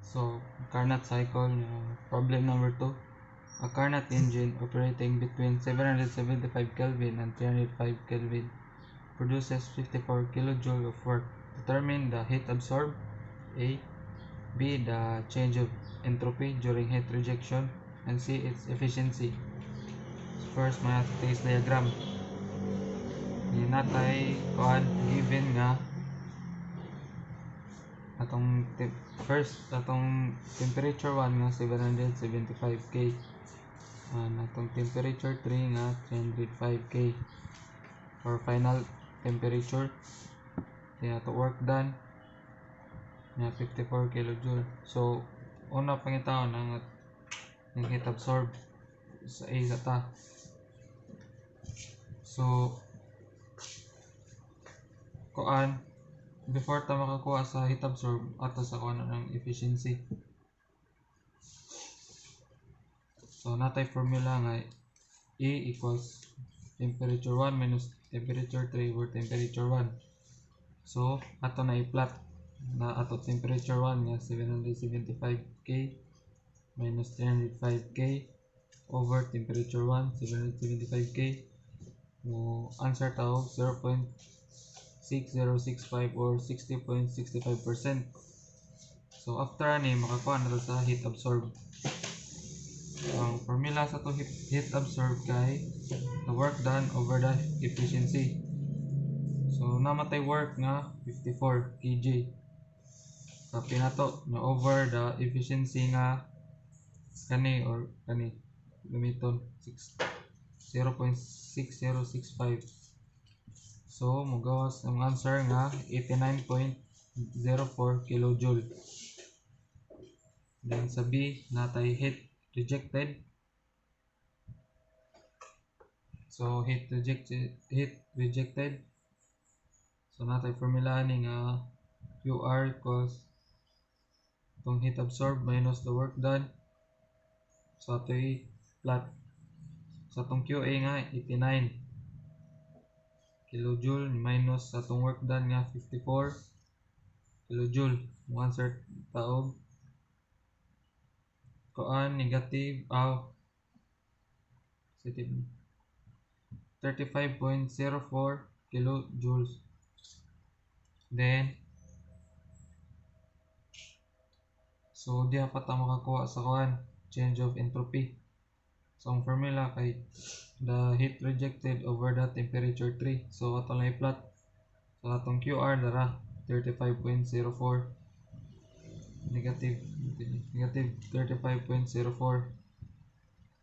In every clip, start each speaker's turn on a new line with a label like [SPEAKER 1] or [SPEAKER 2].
[SPEAKER 1] So, Carnot cycle, problem number 2. A Carnot engine operating between 775 Kelvin and 305 Kelvin produces 54 kJ of work. Determine the heat absorbed. A. B. The change of entropy during heat rejection. And C. Its efficiency. First, mga phase diagram. Natay kuan given nga atong temperature 1 nga 775 K, atong temperature 3 nga 305 K for final temperature. Kaya ato work done nga 54 kJ. So una pangitaon ang heat absorb sa A sa ta. So kuan before ta makakuha sa heat absorb ato sa kuan ng efficiency. So natay formula nga E equals temperature 1 minus temperature 3 over temperature 1. So ato na i-plot na ato temperature 1 nga 775 K minus 305 K over temperature 1 775 K. Mo answer tao 0.6065 or 60.65%. So after ni makakuha na to sa heat absorb. Ang formula sa to heat absorb kay the work done over the efficiency. So namatay work nga 54 kJ. Sa pinato na over the efficiency nga kani or kani gamiton 0.6065. So mugawas ang answer nga 89.04 kJ. Then sa B natay heat rejected. So heat rejected. So natay formula ni nga QR equals itong heat absorbed minus the work done. So ato i-plot. So itong QA nga 89 kJ minus atong work done nga 54 kJ. Ang answer taog kuan negative 35.04 kilojoules. Then so diha pa ta makakuha sa kuan change of entropy. So ang formula kay the heat rejected over the temperature 3. So ato lang i-plot. So atong QR dara 35.04 negative 35.04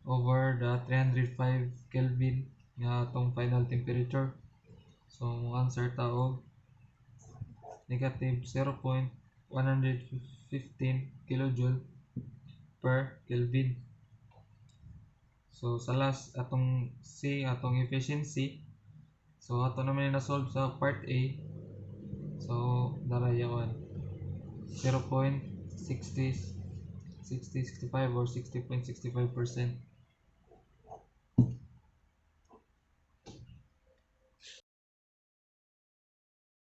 [SPEAKER 1] over the 305 Kelvin nga atong final temperature. So ang answer tao negative 0.115 kJ per Kelvin. So sa last atong C atong efficiency. So ato naman na solve sa part A. So dara yawan 0.65 or 60.65%.